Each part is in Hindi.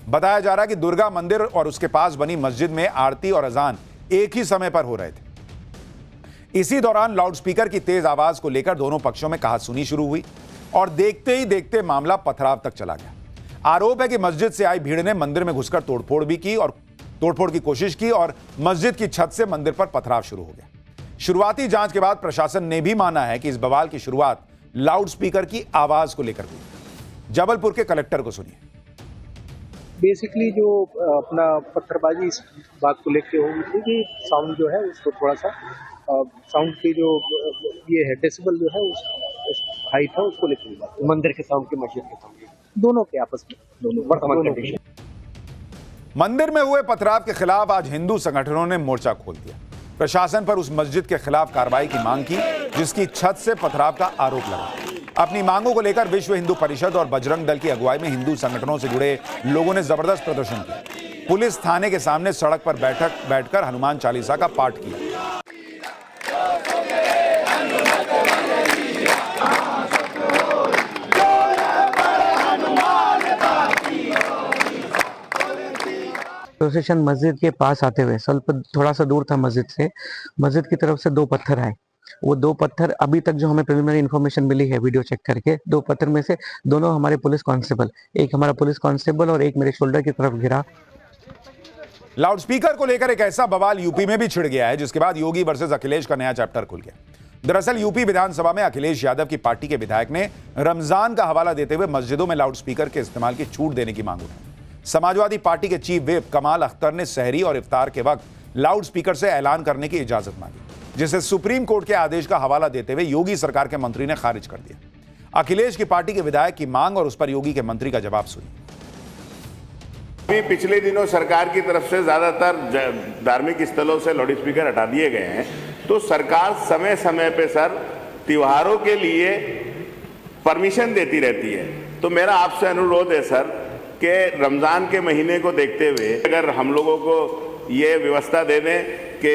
बताया जा रहा है कि दुर्गा मंदिर और उसके पास बनी मस्जिद में आरती और अजान एक ही समय पर हो रहे थे। इसी दौरान लाउडस्पीकर की तेज आवाज को लेकर दोनों पक्षों में कहासुनी शुरू हुई और देखते ही देखते मामला पथराव तक चला गया। आरोप है कि मस्जिद से आई भीड़ ने मंदिर में घुसकर तोड़फोड़ की कोशिश की और मस्जिद की छत से मंदिर पर पथराव शुरू हो गया। शुरुआती जांच के बाद प्रशासन ने भी माना है कि इस बवाल की शुरुआत लाउडस्पीकर की आवाज को लेकर हुई। जबलपुर के कलेक्टर को सुनिए। बेसिकली जो अपना पत्थरबाजी इस बात को लेके हो गई थी कि साउंड जो है उसको थोड़ा सा साउंड की जो ये है डेसिबल जो है उस हाइट है उसको लेकर मंदिर के साउंड के मस्जिद के साउंड दोनों के आपस में दोनों वर्तमान कंडीशन। मंदिर में हुए पथराव के खिलाफ आज हिंदू संगठनों ने मोर्चा खोल दिया। प्रशासन पर उस मस्जिद के खिलाफ कार्रवाई की मांग की जिसकी छत से पथराव का आरोप लगा। अपनी मांगों को लेकर विश्व हिंदू परिषद और बजरंग दल की अगुवाई में हिंदू संगठनों से जुड़े लोगों ने जबरदस्त प्रदर्शन किया। पुलिस थाने के सामने सड़क पर बैठकर हनुमान चालीसा का पाठ किया। प्रोसेशन मस्जिद के पास आते हुए थोड़ा सा दूर था मस्जिद से, मस्जिद की तरफ से 2 पत्थर आए। वो 2 पत्थर अभी तक जो हमें प्रिलिमिनरी इन्फॉर्मेशन मिली है वीडियो चेक करके, 2 पत्थर में से दोनों हमारे पुलिस कांस्टेबल, एक हमारा पुलिस कांस्टेबल और एक मेरे शोल्डर की तरफ गिरा। लाउडस्पीकर को लेकर एक ऐसा बवाल यूपी में भी छिड़ गया है जिसके बाद योगी वर्सेस अखिलेश का नया चैप्टर खुल गया। दरअसल यूपी विधानसभा में अखिलेश यादव की पार्टी के विधायक ने रमजान का हवाला देते हुए मस्जिदों में लाउडस्पीकर के इस्तेमाल की छूट देने की मांग उठाई। समाजवादी पार्टी के चीफ व्हिप कमाल अख्तर ने सहरी और इफ्तार के वक्त लाउडस्पीकर से ऐलान करने की इजाजत मांगी, जिसे सुप्रीम कोर्ट के आदेश का हवाला देते हुए योगी सरकार के मंत्री ने खारिज कर दिया। अखिलेश की पार्टी के विधायक की मांग और उस पर योगी के मंत्री का जवाब सुनिए। पिछले दिनों सरकार की तरफ से ज्यादातर धार्मिक स्थलों से लाउडस्पीकर हटा दिए गए हैं, तो सरकार समय समय पे सर त्योहारों के लिए परमिशन देती रहती है। तो मेरा आपसे अनुरोध है सर कि रमजान के महीने को देखते हुए अगर हम लोगों को ये व्यवस्था दे दें कि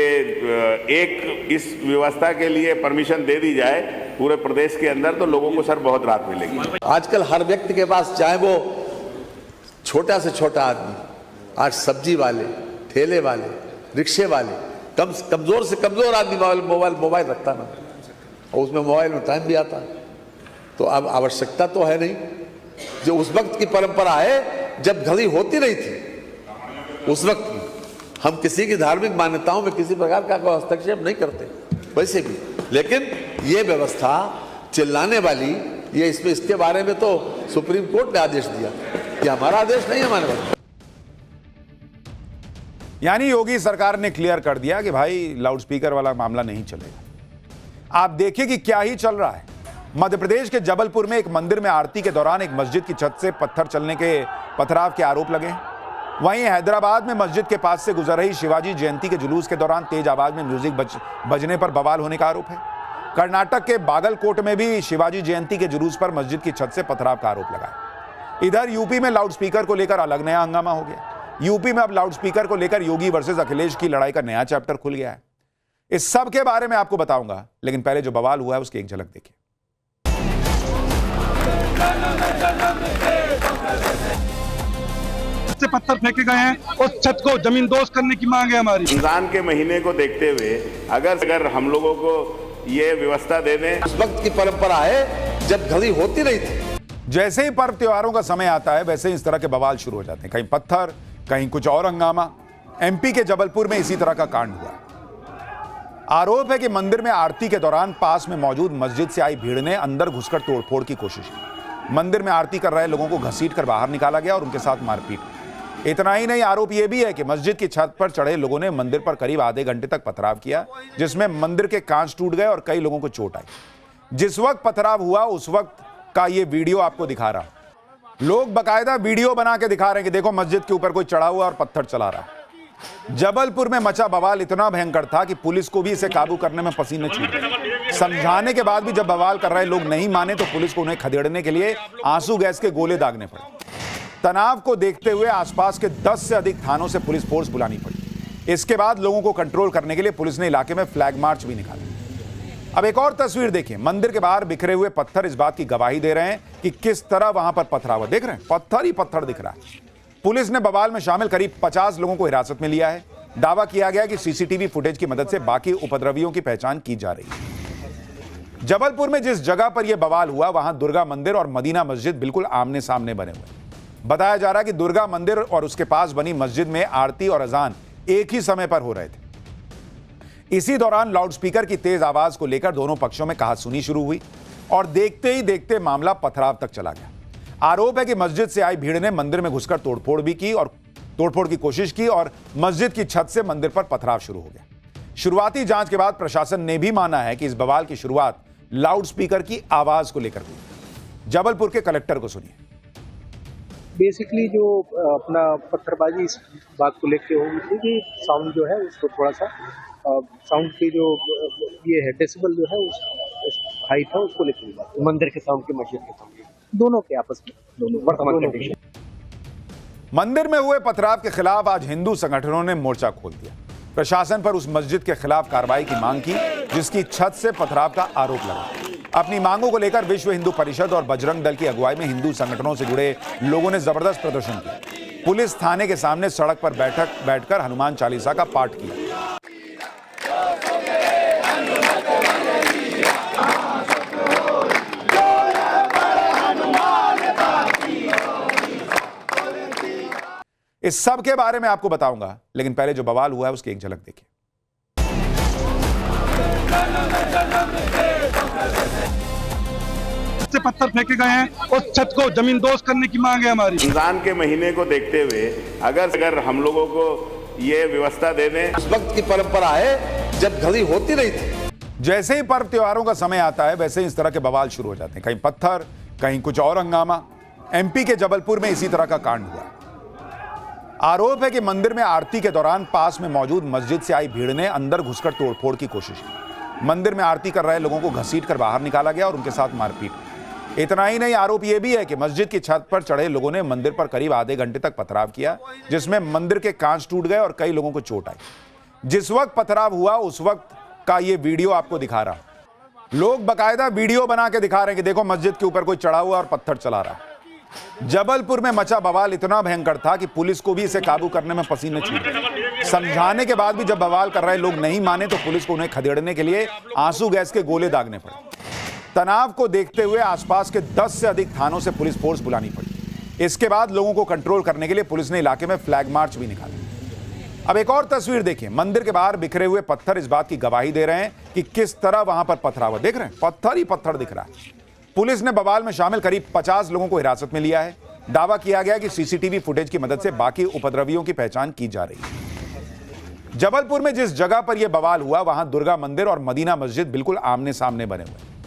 एक इस व्यवस्था के लिए परमिशन दे दी जाए पूरे प्रदेश के अंदर, तो लोगों को सर बहुत राहत मिलेगी। आजकल हर व्यक्ति के पास, चाहे वो छोटा से छोटा आदमी, आज सब्जी वाले, ठेले वाले, रिक्शे वाले, कमजोर से कमजोर आदमी मोबाइल रखता ना, और उसमें मोबाइल में टाइम भी आता। तो अब आवश्यकता तो है नहीं। जो उस वक्त की परंपरा है जब घड़ी होती नहीं थी, उस वक्त हम किसी की धार्मिक मान्यताओं में किसी प्रकार का कोई हस्तक्षेप नहीं करते वैसे भी, लेकिन ये व्यवस्था चिल्लाने वाली, ये इसके बारे में तो सुप्रीम कोर्ट ने आदेश दिया कि हमारा आदेश नहीं है हमारे पास। यानी योगी सरकार ने क्लियर कर दिया कि भाई लाउडस्पीकर वाला मामला नहीं चलेगा। आप देखिए कि क्या ही चल रहा है। मध्य प्रदेश के जबलपुर में एक मंदिर में आरती के दौरान एक मस्जिद की छत से पत्थर चलने के पथराव के आरोप लगे। वहीं हैदराबाद में मस्जिद के पास से गुजर रही शिवाजी जयंती के जुलूस के दौरान तेज आवाज में म्यूजिक बजने पर बवाल होने का आरोप है। कर्नाटक के बागलकोट में भी शिवाजी जयंती के जुलूस पर मस्जिद की छत से पथराव का आरोप लगा। इधर यूपी में लाउडस्पीकर को लेकर अलग नया हंगामा हो गया। यूपी में अब लाउडस्पीकर को लेकर योगी वर्सेस अखिलेश की लड़ाई का नया चैप्टर खुल गया है। इस सब के बारे में आपको बताऊंगा, लेकिन पहले जो बवाल हुआ है उसकी एक झलक देखिए। से पत्थर फेंके गए हैं और छत को जमींदोज करने की मांग है हमारी। रमजान के महीने को देखते हुए अगर हम लोगों को ये व्यवस्था दे दें, उस वक्त की परंपरा है जब घड़ी होती नहीं थी। जैसे ही पर्व त्योहारों का समय आता है वैसे ही इस तरह के बवाल शुरू हो जाते हैं। कहीं पत्थर, कहीं कुछ और हंगामा। एमपी के जबलपुर में इसी तरह का कांड हुआ। आरोप है कि मंदिर में आरती के दौरान पास में मौजूद मस्जिद से आई भीड़ ने अंदर घुसकर तोड़फोड़ की कोशिश की। मंदिर में आरती कर रहे लोगों को घसीटकर बाहर निकाला गया और उनके साथ मारपीट हुई। इतना ही नहीं, आरोप यह भी है कि मस्जिद की छत पर चढ़े लोगों ने मंदिर पर करीब आधे घंटे तक पथराव किया, जिसमें मंदिर के कांच टूट गए और कई लोगों को चोट आई। जिस वक्त पथराव हुआ उस वक्त का ये वीडियो आपको दिखा रहा हूं। लोग बकायदा वीडियो बना के दिखा रहे हैं कि देखो मस्जिद के ऊपर कोई चढ़ा हुआ और पत्थर चला रहा है। जबलपुर में मचा बवाल इतना भयंकर था कि पुलिस को भी इसे काबू करने में पसीने छूट गए। समझाने के बाद भी जब बवाल कर रहे लोग नहीं माने तो पुलिस को उन्हें खदेड़ने के लिए आंसू गैस के गोले दागने पड़े। तनाव को देखते हुए आसपास के 10 से अधिक थानों से पुलिस फोर्स बुलानी पड़ी। इसके बाद लोगों को कंट्रोल करने के लिए पुलिस ने इलाके में फ्लैग मार्च भी निकाला। अब एक और तस्वीर देखिए। मंदिर के बाहर बिखरे हुए पत्थर इस बात की गवाही दे रहे हैं कि किस तरह वहां पर पथराव। देख रहे हैं, पत्थर ही पत्थर दिख रहा है। पुलिस ने बवाल में शामिल करीब 50 लोगों को हिरासत में लिया है। दावा किया गया कि सीसीटीवी फुटेज की मदद से बाकी उपद्रवियों की पहचान की जा रही है। जबलपुर में जिस जगह पर यह बवाल हुआ वहां दुर्गा मंदिर और मदीना मस्जिद बिल्कुल आमने सामने बने हुए हैं। बताया जा रहा है कि दुर्गा मंदिर और उसके पास बनी मस्जिद में आरती और अजान एक ही समय पर हो रहे थे। इसी दौरान लाउडस्पीकर की तेज आवाज को लेकर दोनों पक्षों में कहासुनी शुरू हुई और देखते ही देखते मामला पथराव तक चला गया। आरोप है कि मस्जिद से आई भीड़ ने मंदिर में घुसकर तोड़फोड़ की कोशिश की और मस्जिद की छत से मंदिर पर पथराव शुरू हो गया। शुरुआती जांच के बाद प्रशासन ने भी माना है कि इस बवाल की शुरुआत लाउडस्पीकर की आवाज को लेकर हुई। जबलपुर के कलेक्टर को सुनिए। बेसिकली जो अपना पत्थरबाजी इस बात को लेके हुई थी कि साउंड जो है उसको थोड़ा सा साउंड की जो ये है डेसिबल जो है उस हाइट है उसको लेकर हुई बात। मंदिर के साउंड के मस्जिद के साउंड दोनों के आपस में दोनों वर्तमान कंडीशन। मंदिर में हुए पथराव के खिलाफ आज हिंदू संगठनों ने मोर्चा खोल दिया। प्रशासन पर उस मस्जिद के खिलाफ कार्रवाई की मांग की जिसकी छत से पथराव का आरोप लगा। अपनी मांगों को लेकर विश्व हिंदू परिषद और बजरंग दल की अगुवाई में हिंदू संगठनों से जुड़े लोगों ने जबरदस्त प्रदर्शन किया। पुलिस थाने के सामने सड़क पर बैठकर हनुमान चालीसा का पाठ किया। इस सब के बारे में आपको बताऊंगा, लेकिन पहले जो बवाल हुआ है उसकी एक झलक देखिए। से पत्थर फेंके गए हैं और छत को जमींदोज करने की मांग है हमारी। रमजान के महीने को देखते हुए अगर हम लोगों को ये व्यवस्था दे दें। उस वक्त की परंपरा है जब घड़ी होती नहीं थी। जैसे ही पर्व त्योहारों का समय आता है वैसे ही इस तरह के बवाल शुरू हो जाते हैं। कहीं पत्थर, कहीं कुछ और हंगामा। एमपी के जबलपुर में इसी तरह का कांड हुआ। आरोप है कि मंदिर में आरती के दौरान पास में मौजूद मस्जिद से आई भीड़ ने अंदर घुसकर तोड़फोड़ की कोशिश की। मंदिर में आरती कर रहे लोगों को घसीटकर बाहर निकाला गया और उनके साथ मारपीट हुई। इतना ही नहीं, आरोप यह भी है कि मस्जिद की छत पर चढ़े लोगों ने मंदिर पर करीब आधे घंटे तक पथराव किया, जिसमें मंदिर के कांच टूट गए और कई लोगों को चोट आई। जिस वक्त पथराव हुआ उस वक्त का ये वीडियो आपको दिखा रहा हूं। लोग बाकायदा वीडियो बना के दिखा रहे हैं कि देखो मस्जिद के ऊपर कोई चढ़ा हुआ और पत्थर चला रहा है। जबलपुर में मचा बवाल इतना भयंकर था कि पुलिस को भी इसे काबू करने में पसीने छूटे। समझाने के बाद भी जब बवाल कर रहे लोग नहीं माने तो पुलिस को उन्हें खदेड़ने के लिए आंसू गैस के गोले दागने पड़े। तनाव को देखते हुए आसपास के 10 से अधिक थानों से पुलिस फोर्स बुलानी पड़ी। इसके बाद लोगों को कंट्रोल करने के लिए पुलिस ने इलाके में फ्लैग मार्च भी निकाला। अब एक और तस्वीर देखिए। मंदिर के बाहर बिखरे हुए पत्थर इस बात की गवाही दे रहे हैं कि किस तरह वहां पर पथराव देख रहे हैं, पत्थर ही पत्थर दिख रहा है। पुलिस ने बवाल में शामिल करीब 50 लोगों को हिरासत में लिया है। दावा किया गया कि सीसीटीवी फुटेज की मदद से बाकी उपद्रवियों की पहचान की जा रही है। जबलपुर में जिस जगह पर यह बवाल हुआ वहां दुर्गा मंदिर और मदीना मस्जिद बिल्कुल आमने सामने बने हुए हैं।